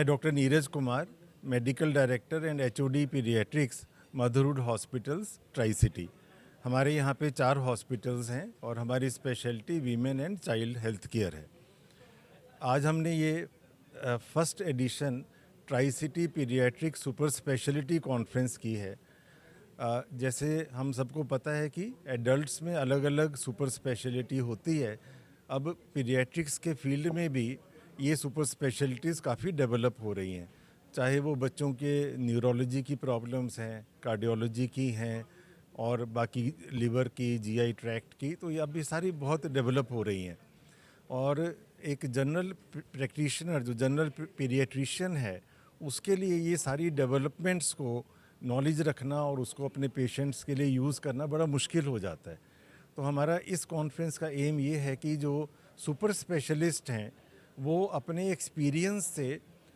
मैं doctor Neeraj Kumar, medical director and HOD paediatrics, motherhood hospitals, tri city. हमारे यहाँ पे 4 हॉस्पिटल्स हैं और हमारी speciality women and child health care है। आज हमने ये first edition tri city paediatric super speciality conference की है। जैसे हम सबको पता है कि एडल्ट्स में अलग अलग सुपर स्पेशलिटी होती है। अब पीडियाट्रिक्स के फील्ड में भी ये सुपर स्पेशलिटीज़ काफ़ी डेवलप हो रही हैं, चाहे वो बच्चों के न्यूरोलॉजी की प्रॉब्लम्स हैं, कार्डियोलॉजी की हैं और बाकी लिवर की, जीआई ट्रैक्ट की, तो ये अब ये सारी बहुत डेवलप हो रही हैं। और एक जनरल प्रैक्टिशनर जो जनरल पीडियाट्रिशियन है, उसके लिए ये सारी डेवलपमेंट्स को नॉलेज रखना और उसको अपने पेशेंट्स के लिए यूज़ करना बड़ा मुश्किल हो जाता है। तो हमारा इस कॉन्फ्रेंस का एम ये है कि जो सुपर स्पेशलिस्ट हैं वो अपने एक्सपीरियंस से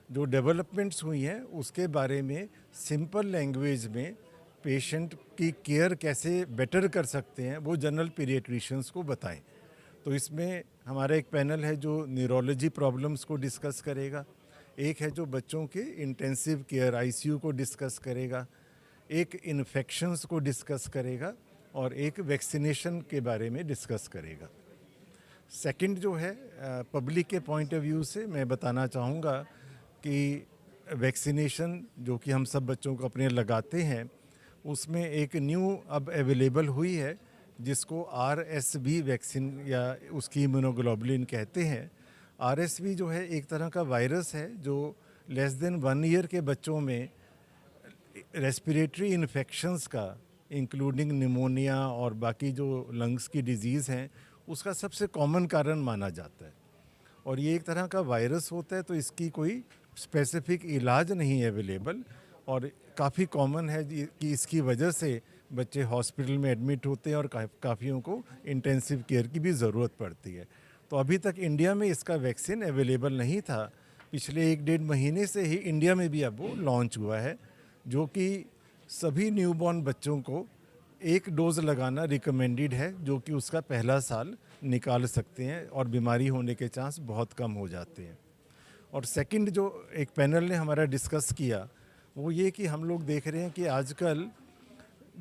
जो डेवलपमेंट्स हुई हैं उसके बारे में सिंपल लैंग्वेज में पेशेंट की केयर कैसे बेटर कर सकते हैं वो जनरल पीडियाट्रिशियंस को बताएं। तो इसमें हमारा एक पैनल है जो न्यूरोलॉजी प्रॉब्लम्स को डिस्कस करेगा, एक है जो बच्चों के इंटेंसिव केयर आईसीयू को डिस्कस करेगा, एक इन्फेक्शंस को डिस्कस करेगा और एक वैक्सीनेशन के बारे में डिस्कस करेगा। सेकंड जो है पब्लिक के पॉइंट ऑफ व्यू से मैं बताना चाहूँगा कि वैक्सीनेशन जो कि हम सब बच्चों को अपने लगाते हैं, उसमें एक न्यू अब अवेलेबल हुई है जिसको RSV वैक्सीन या उसकी इम्यूनोग्लोबुलिन कहते हैं। RSV जो है एक तरह का वायरस है जो लेस देन 1 ईयर के बच्चों में रेस्पिरेटरी इन्फेक्शंस का, इंक्लूडिंग निमोनिया और बाकी जो लंग्स की डिजीज़ हैं, उसका सबसे कॉमन कारण माना जाता है। और ये एक तरह का वायरस होता है, तो इसकी कोई स्पेसिफिक इलाज नहीं है अवेलेबल और काफ़ी कॉमन है कि इसकी वजह से बच्चे हॉस्पिटल में एडमिट होते हैं और काफ़ियों को इंटेंसिव केयर की भी ज़रूरत पड़ती है। तो अभी तक इंडिया में इसका वैक्सीन अवेलेबल नहीं था। पिछले 1-1.5 महीने से ही इंडिया में भी अब वो लॉन्च हुआ है, जो कि सभी न्यूबॉर्न बच्चों को 1 डोज़ लगाना रिकमेंडेड है, जो कि उसका पहला साल निकाल सकते हैं और बीमारी होने के चांस बहुत कम हो जाते हैं। और सेकंड जो एक पैनल ने हमारा डिस्कस किया वो ये कि हम लोग देख रहे हैं कि आजकल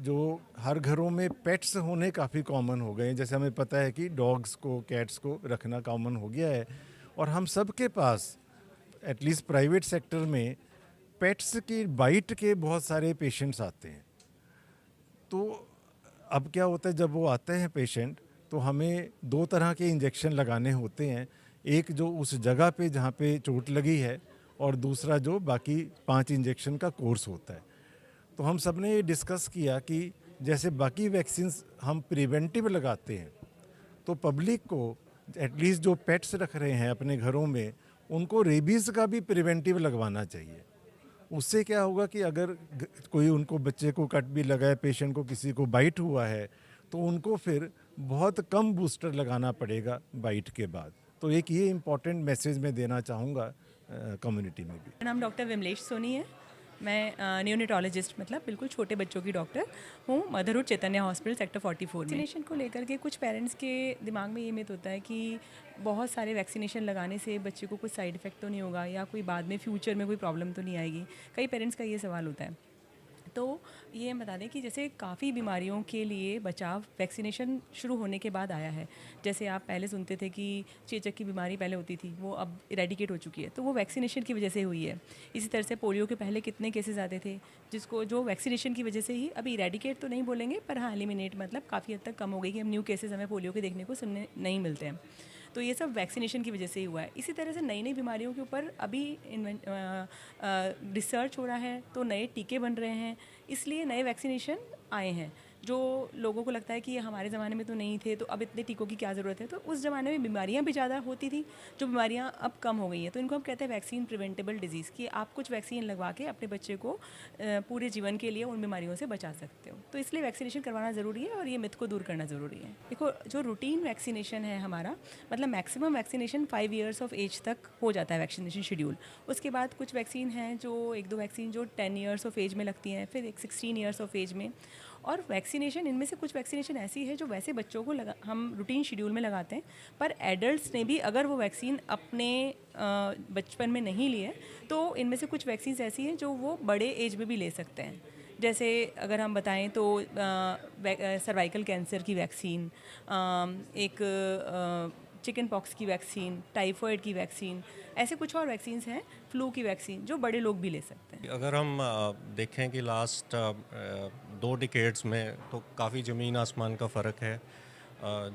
जो हर घरों में पेट्स होने काफ़ी कॉमन हो गए हैं। जैसे हमें पता है कि डॉग्स को, कैट्स को रखना कॉमन हो गया है और हम सब के पास एटलीस्ट प्राइवेट सेक्टर में पेट्स की बाइट के बहुत सारे पेशेंट्स आते हैं। तो अब क्या होता है, जब वो आते हैं पेशेंट तो हमें 2 तरह के इंजेक्शन लगाने होते हैं, एक जो उस जगह पे जहाँ पे चोट लगी है और दूसरा जो बाकी 5 इंजेक्शन का कोर्स होता है। तो हम सब ने ये डिस्कस किया कि जैसे बाकी वैक्सीन्स हम प्रिवेंटिव लगाते हैं, तो पब्लिक को एटलीस्ट जो पेट्स रख रहे हैं अपने घरों में, उनको रेबीज़ का भी प्रिवेंटिव लगवाना चाहिए। उससे क्या होगा कि अगर कोई उनको बच्चे को कट भी लगा है, पेशेंट को किसी को बाइट हुआ है, तो उनको फिर बहुत कम बूस्टर लगाना पड़ेगा बाइट के बाद। तो एक ये इम्पॉर्टेंट मैसेज मैं देना चाहूँगा कम्युनिटी में भी। मेरा नाम डॉक्टर विमलेश सोनी है। मैं न्यूनेटोलॉजिस्ट मतलब बिल्कुल छोटे बच्चों की डॉक्टर हूँ, मदरहुड चैतन्य हॉस्पिटल सेक्टर 44 में। वैक्सीनेशन को लेकर के कुछ पेरेंट्स के दिमाग में ये मिथ होता है कि बहुत सारे वैक्सीनेशन लगाने से बच्चे को कुछ साइड इफ़ेक्ट तो नहीं होगा या कोई बाद में फ्यूचर में कोई प्रॉब्लम तो नहीं आएगी। कई पेरेंट्स का ये सवाल होता है। तो ये हम बता दें कि जैसे काफ़ी बीमारियों के लिए बचाव वैक्सीनेशन शुरू होने के बाद आया है। जैसे आप पहले सुनते थे कि चेचक की बीमारी पहले होती थी, वो अब इरेडिकेट हो चुकी है, तो वो वैक्सीनेशन की वजह से हुई है। इसी तरह से पोलियो के पहले कितने केसेस आते थे जो वैक्सीनेशन की वजह से ही, अभी इरेडिकेट तो नहीं बोलेंगे पर हाँ एलिमिनेट, मतलब काफ़ी हद तक कम हो गई कि हम न्यू केसेस हमें पोलियो के देखने को सुनने नहीं मिलते हैं। तो ये सब वैक्सीनेशन की वजह से ही हुआ है। इसी तरह से नई नई बीमारियों के ऊपर अभी रिसर्च हो रहा है, तो नए टीके बन रहे हैं, इसलिए नए वैक्सीनेशन आए हैं। जो लोगों को लगता है कि ये हमारे ज़माने में तो नहीं थे, तो अब इतने टीकों की क्या ज़रूरत है। तो उस ज़माने में बीमारियां भी ज़्यादा होती थी, जो बीमारियां अब कम हो गई हैं। तो इनको हम कहते हैं वैक्सीन प्रिवेंटेबल डिजीज़, कि आप कुछ वैक्सीन लगवा के अपने बच्चे को पूरे जीवन के लिए उन बीमारियों से बचा सकते हो। तो इसलिए वैक्सीनेशन करवाना ज़रूरी है और ये मिथ को दूर करना ज़रूरी है। देखो, जो रूटीन वैक्सीनेशन है हमारा, मतलब maximum vaccination 5 years of age तक हो जाता है वैक्सीनेशन शेड्यूल। उसके बाद कुछ वैक्सीन हैं जो 1-2 वैक्सीन जो 10 ईयर्स ऑफ एज में लगती हैं, फिर एक 16 ईयर्स ऑफ एज में, और वैक्सीनेशन, इनमें से कुछ वैक्सीनेशन ऐसी है जो वैसे बच्चों को हम रूटीन शेड्यूल में लगाते हैं, पर एडल्ट्स ने भी अगर वो वैक्सीन अपने बचपन में नहीं लिए तो इनमें से कुछ वैक्सीन ऐसी हैं जो वो बड़े एज में भी ले सकते हैं। जैसे अगर हम बताएं तो सर्वाइकल कैंसर की वैक्सीन, एक चिकन पॉक्स की वैक्सीन, टाइफॉइड की वैक्सीन, ऐसे कुछ और वैक्सीन्स हैं, फ्लू की वैक्सीन, जो बड़े लोग भी ले सकते हैं। अगर हम देखें कि लास्ट 2 डिकेड्स में तो काफ़ी ज़मीन आसमान का फ़र्क है,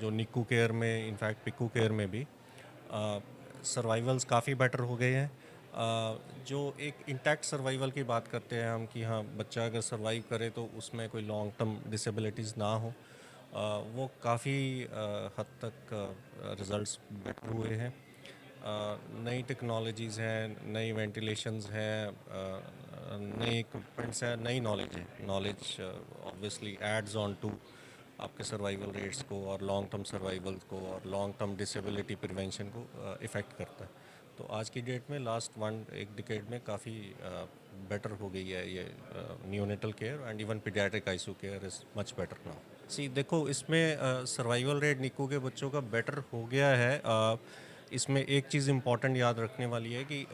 जो निक्कू केयर में, इनफैक्ट पिक्कू केयर में भी सर्वाइवल्स काफ़ी बेटर हो गए हैं। जो एक इंटैक्ट सर्वाइवल की बात करते हैं हम कि हाँ, बच्चा अगर सर्वाइव करे तो उसमें कोई लॉन्ग टर्म डिसेबिलिटीज़ ना हो, वो काफ़ी हद तक रिज़ल्ट्स बेटर हुए हैं। नई टेक्नोलॉजीज़ हैं, नई वेंटिलेशंस हैं, नए इक्विपमेंट्स हैं, नई नॉलेज है। Knowledge obviously adds on to आपके सर्वाइवल रेट्स को और लॉन्ग टर्म सर्वाइवल को और लॉन्ग टर्म डिसेबिलिटी प्रिवेंशन को इफ़ेक्ट करता है। तो आज की डेट में लास्ट 1 डिकेड में काफ़ी बेटर हो गई है ये neonatal care, and even paediatric ICU care is much better now. देखो, इसमें सर्वाइवल रेट निक्कू के बच्चों का बेटर हो गया है। इसमें एक चीज़ इम्पॉर्टेंट याद रखने वाली है कि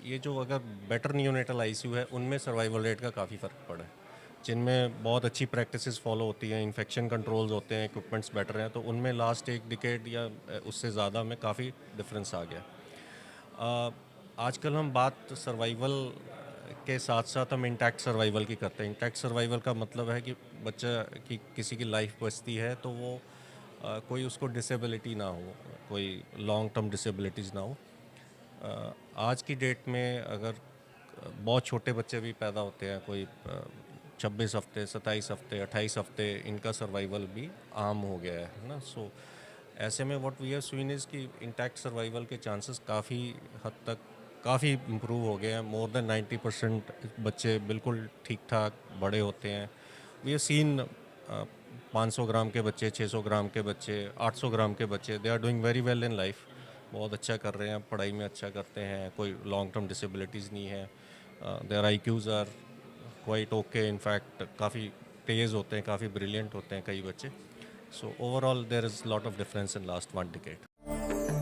ये जो अगर बेटर न्यूनेटल आईसीयू है उनमें सर्वाइवल रेट का काफ़ी फ़र्क पड़ा है। जिनमें बहुत अच्छी प्रैक्टिसेस फॉलो होती हैं, इन्फेक्शन कंट्रोल्स होते हैं, इक्विपमेंट्स बेटर हैं, तो उनमें लास्ट 1 डिकेड या उससे ज़्यादा में काफ़ी डिफरेंस आ गया। आजकल हम बात सर्वाइवल के साथ साथ हम इंटैक्ट सर्वाइवल की करते हैं। इंटैक्ट सर्वाइवल का मतलब है कि बच्चा की किसी की लाइफ बचती है तो वो कोई उसको डिसेबिलिटी ना हो, कोई लॉन्ग टर्म डिसेबिलिटीज़ ना हो। आज की डेट में अगर बहुत छोटे बच्चे भी पैदा होते हैं, कोई 26 हफ्ते, 27 हफ्ते, 28 हफ्ते, इनका सर्वाइवल भी आम हो गया है ना। सो ऐसे में what we have seen is कि इंटैक्ट सर्वाइवल के चांसेस काफ़ी हद तक काफ़ी इम्प्रूव हो गए हैं। मोर देन 90% बच्चे बिल्कुल ठीक ठाक बड़े होते हैं। वी हैव सीन 500 ग्राम के बच्चे, 600 ग्राम के बच्चे, 800 ग्राम के बच्चे, they are doing very well in life, बहुत अच्छा कर रहे हैं, पढ़ाई में अच्छा करते हैं, कोई लॉन्ग टर्म डिसेबिलिटीज़ नहीं है, their IQs are quite okay, in fact काफ़ी तेज़ होते हैं, काफ़ी ब्रिलियंट होते हैं कई बच्चे। So overall there is lot of difference in last 1 decade.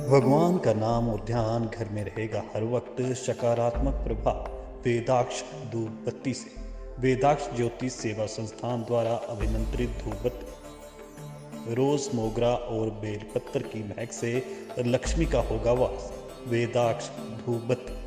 भगवान का नाम और ध्यान घर में रहेगा हर वक्त। सकारात्मक प्रभाव वेदाक्ष धूप बत्ती से। वेदाक्ष ज्योति सेवा संस्थान द्वारा अभिमंत्रित धूप बत्ती रोज, मोगरा और बेलपत्र की महक से लक्ष्मी का होगा वास। वेदाक्ष धूप बत्ती।